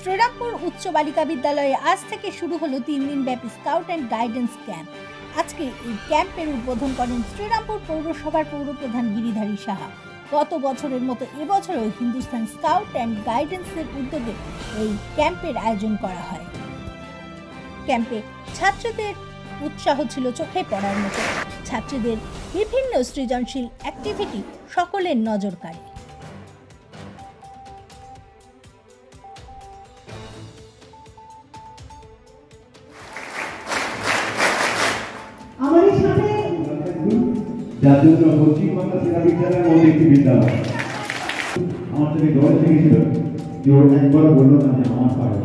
শ্রীরামপুর উচ্চ বালিকা বিদ্যালয়ে আজ থেকে শুরু হলো 3 দিন ব্যাপী স্কাউট অ্যান্ড গাইডেন্স ক্যাম্প। আজকে এই ক্যাম্পের উদ্বোধন করেন শ্রীরামপুর পৌরসভার পৌরপ্রধান গিরিধারী সাহা। গত বছরের মতো এবছরও হিন্দুস্তান স্কাউট অ্যান্ড গাইডেন্সের উদ্যোগে এই ক্যাম্পের আয়োজন করা হয়। ক্যাম্পে ছাত্রদের উৎসাহ ছিল চোখে পড়ার মতো। ছাত্রীদের বিভিন্ন সৃজনশীল অ্যাক্টিভিটি সকলের নজর কাড়ে। আমার থেকে দল থেকেছিল যে ও একবারও বললো না যে আমার পাড়া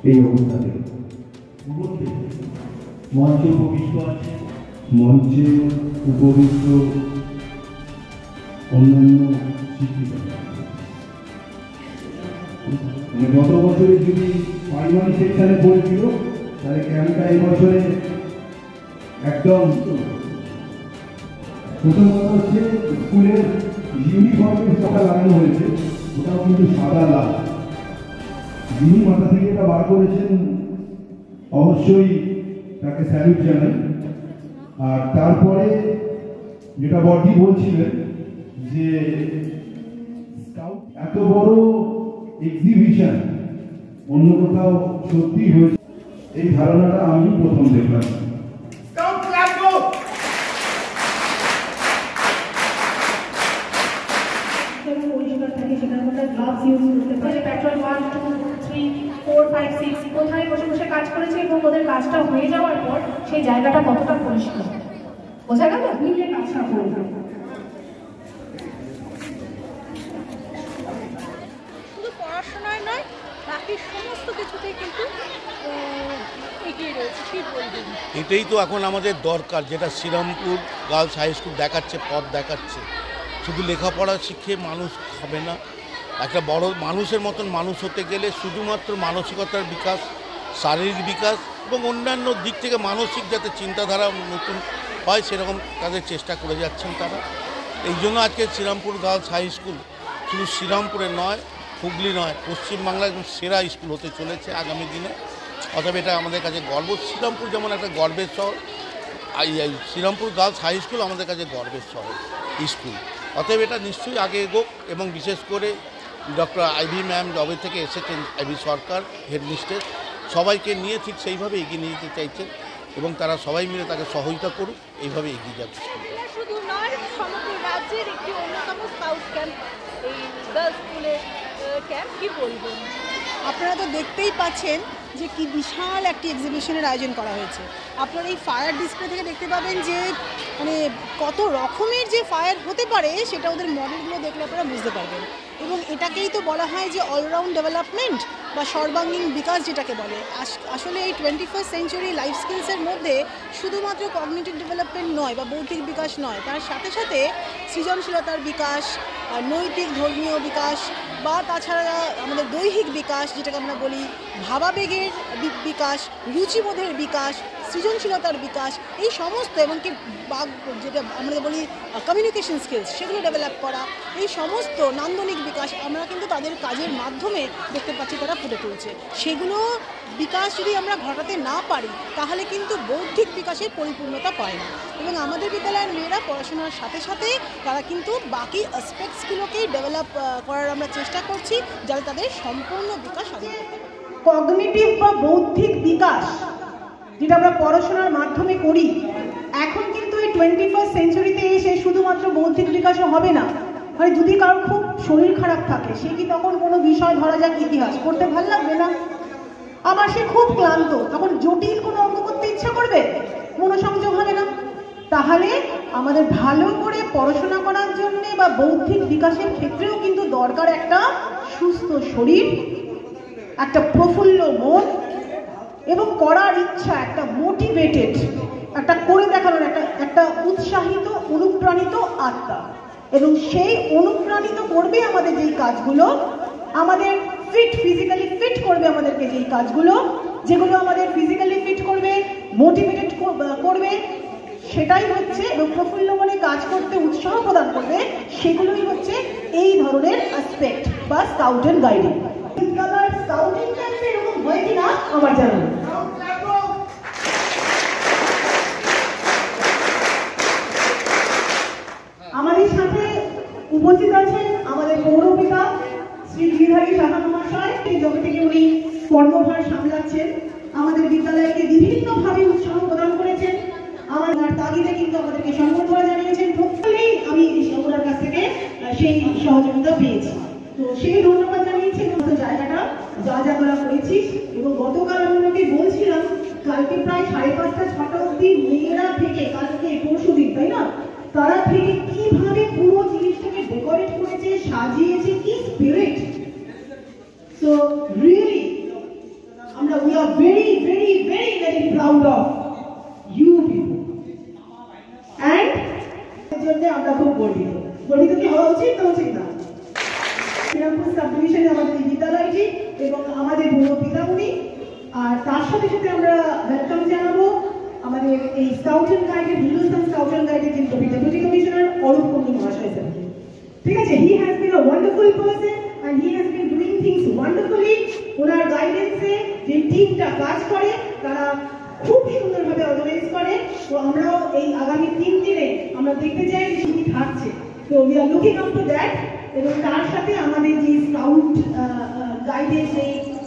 এই অবস্থাতে মঞ্চ উপবিষ্ট আছে, মঞ্চে উপবিষ্ট অন্যান্য শিক্ষিকা। মানে গত বছরে যদি প্রাইমারি সেকশনে পড়েছিল তাহলে ক্যাম্পটা এই বছরে একদম প্রথম কথা হচ্ছে স্কুলের ইউনিফর্মের টাকা লাগানো হয়েছে, ওটাও কিন্তু সাদা লাল। যিনি মাথা থেকে এটা বার করেছেন অবশ্যই তাকে স্যালুট জানাই। আর তারপরে যেটা বড়দি বলছিলেন যে স্কাউট এত বড় এক্সিবিশন অন্য কোথাও সত্যি হয়েছে, এই ধারণাটা আমি প্রথম দেখলাম। কোথায় বসে বসে কাজ করেছে এবং ওদের কাজটা হয়ে যাওয়ার পর সেই জায়গাটা কতটা পরিষ্কার বোঝা গেল। মিলে কাজটা করবে, শুধু পড়াশোনায় নয়, বাকি সমস্ত কিছুতেই কিন্তু এগিয়ে রয়েছে। কি বলবেন? এটাই তো এখন আমাদের দরকার, যেটা শ্রীরামপুর গার্লস হাই স্কুল দেখাচ্ছে, পথ দেখাচ্ছে। শুধু লেখাপড়া শিখে মানুষ হবে না, একটা বড় মানুষের মতন মানুষ হতে গেলে শুধুমাত্র মানসিকতার বিকাশ, শারীরিক বিকাশ এবং অন্যান্য দিক থেকে মানসিক যাতে চিন্তাধারা নতুন হয় সেরকম তাদের চেষ্টা করে যাচ্ছেন তারা। এই জন্য আজকে শ্রীরামপুর গার্লস হাই স্কুল শুধু শ্রীরামপুরে নয়, হুগলি নয়, পশ্চিমবাংলার একদম সেরা স্কুল হতে চলেছে আগামী দিনে। অতএব এটা আমাদের কাছে গর্ব। শ্রীরামপুর যেমন একটা গর্বের শহর, শ্রীরামপুর গার্লস হাই স্কুল আমাদের কাছে গর্বের শহর স্কুল। অতএব এটা নিশ্চয়ই আগে এগোক এবং বিশেষ করে ডক্টর আইভি ম্যাম যবে থেকে এসেছেন, আইভি সরকার হেডমিস্ট্রেস, সবাইকে নিয়ে ঠিক সেইভাবে এগিয়ে নিয়ে যেতে চাইছেন এবং তারা সবাই মিলে তাকে সহযোগিতা করুক, এইভাবে এগিয়ে যাচ্ছে। শুধু নয়, সমগ্র রাজ্যের একটি অন্যতম স্কাউট ক্যাম্প এই গার্লস স্কুলের ক্যাম্প। কি বলবেন? আপনারা তো দেখতেই পাচ্ছেন যে কি বিশাল একটি এক্সিবিশনের আয়োজন করা হয়েছে। আপনারা এই ফায়ার ডিসপ্লে থেকে দেখতে পাবেন যে মানে কত রকমের যে ফায়ার হতে পারে সেটা ওদের মডেলগুলো দেখলে আপনারা বুঝতে পারবেন। এবং এটাকেই তো বলা হয় যে অলরাউন্ড ডেভেলপমেন্ট বা সর্বাঙ্গীন বিকাশ যেটাকে বলে। আসলে এই 21st সেঞ্চুরি লাইফ স্কিলসের মধ্যে শুধুমাত্র কগনিটিভ ডেভেলপমেন্ট নয় বা বৌদ্ধিক বিকাশ নয়, তার সাথে সাথে সৃজনশীলতার বিকাশ, নৈতিক ধর্মীয় বিকাশ বা তাছাড়া আমাদের দৈহিক বিকাশ যেটাকে আমরা বলি, ভাবাবেগের বিকাশ, রুচিবোধের বিকাশ, সৃজনশীলতার বিকাশ, এই সমস্ত এমনকি যেটা আমরা বলি কমিউনিকেশন স্কিলস, সেগুলো ডেভেলপ করা, এই সমস্ত নান্দনিক বিকাশ আমরা কিন্তু তাদের কাজের মাধ্যমে দেখতে পাচ্ছি তারা ফুটে তুলছে। সেগুলো বিকাশ যদি আমরা ঘটাতে না পারি তাহলে কিন্তু বৌদ্ধিক বিকাশের পরিপূর্ণতা পায় না। এবং আমাদের বিদ্যালয়ের মেয়েরা পড়াশোনার সাথে সাথে তারা কিন্তু বাকি অ্যাসপেক্টসগুলোকেই ডেভেলপ করার আমরা চেষ্টা করছি, যাতে তাদের সম্পূর্ণ বিকাশ সাধন করতে পারে। কগনিটিভ বা বৌদ্ধিক বিকাশ যেটা আমরা পড়াশোনার মাধ্যমে করি, এখন কিন্তু এই 21st সেঞ্চুরিতে এসে শুধুমাত্র বৌদ্ধিক বিকাশও হবে না। মানে যদি কারোর খুব শরীর খারাপ থাকে, সে কি তখন কোনো বিষয়, ধরা যাক ইতিহাস, পড়তে ভালো লাগবে না? আবার সে খুব ক্লান্ত, তখন জটিল কোনো অঙ্ক করতে ইচ্ছা করবে, মনোসংযোগ হবে না। তাহলে আমাদের ভালো করে পড়াশোনা করার জন্য বা বৌদ্ধিক বিকাশের ক্ষেত্রেও কিন্তু দরকার একটা সুস্থ শরীর, একটা প্রফুল্ল মন এবং করার ইচ্ছা, একটা মোটিভেটেড, একটা করে দেখানোর একটা উৎসাহিত অনুপ্রাণিত আত্মা। এবং সেই অনুপ্রাণিত করবে আমাদের যেই কাজগুলো, আমাদের ফিজিক্যালি ফিট করবে আমাদেরকে, যেই কাজগুলো যেগুলো আমাদের ফিজিক্যালি ফিট করবে, মোটিভেটেড করবে, সেটাই হচ্ছে, এবং প্রফুল্ল মনে কাজ করতে উৎসাহ প্রদান করবে, সেগুলোই হচ্ছে এই ধরনের অ্যাসপেক্ট বা স্কাউট অ্যান্ড গাইডিং। বিদ্যালয়ের বলে কিনা আমার জানা নেই। আমাদের সাথে উপস্থিত আছেন আমাদের পৌরপিতা শ্রী গিরিধারী সাহা মহাশয়, যবে থেকে উনি কর্মভার সামলাচ্ছেন আমাদের বিদ্যালয়কে বিভিন্নভাবে উৎসাহ প্রদান করেছেন। আমার তাগিদে কিন্তু আমাদেরকে সম্বর্ধনা জানিয়েছেন। প্রত্যেকেই আমি ওনার কাছ থেকে সেই সহযোগিতা পেয়েছি, তো সেই ধন্যবাদ জানিয়েছি। জায়গাটা যা যা করা করেছিস, এবং গতকাল আমি ওনাকে বলছিলাম কালকে প্রায় 5:30-6টা অব্দি মেয়েরা থেকে, কালকে পরশু দিন তাই না, তারা থেকে কিভাবে পুরো জিনিসটাকে ডেকোরেট করেছে, সাজিয়েছে, কি স্পিরিট। সো রিয়েলি আমরা we are very very very very proud of you people, and এর জন্য আমরা খুব গর্বিত। গর্বিত কি হওয়া উচিত না উচিত না? শ্রীরামপুর সাব ডিভিশনে আমাদের এই বিদ্যালয়টি এবং আমাদের পৌরপিতা উনি, আর তার সাথে সাথে আমরা ওয়েলকাম জানাবো আমাদের এই স্কাউট অ্যান্ড গাইডের, হিন্দুস্তান স্কাউট অ্যান্ড গাইডের যিনি ডেপুটি কমিশনার অরূপ কুন্ডু মহাশয় স্যারকে। ঠিক আছে, he has been a wonderful person and he has been doing things wonderfully. ওনার গাইডেন্সে যে টিমটা কাজ করে তারা খুব সুন্দরভাবে অর্গানাইজ করে। তো আমরাও এই আগামী 3 দিনে আমরা দেখতে চাই যে কি থাকছে। তো we are looking up to that. এবং তার সাথে আমাদের যে স্কাউট গাইডের যে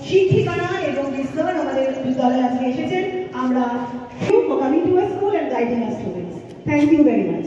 শিক্ষিকারা এবং যে স্যার আমাদের বিদ্যালয়ে আজকে এসেছেন, আমরা coming to a school and guiding us students. Thank you very much.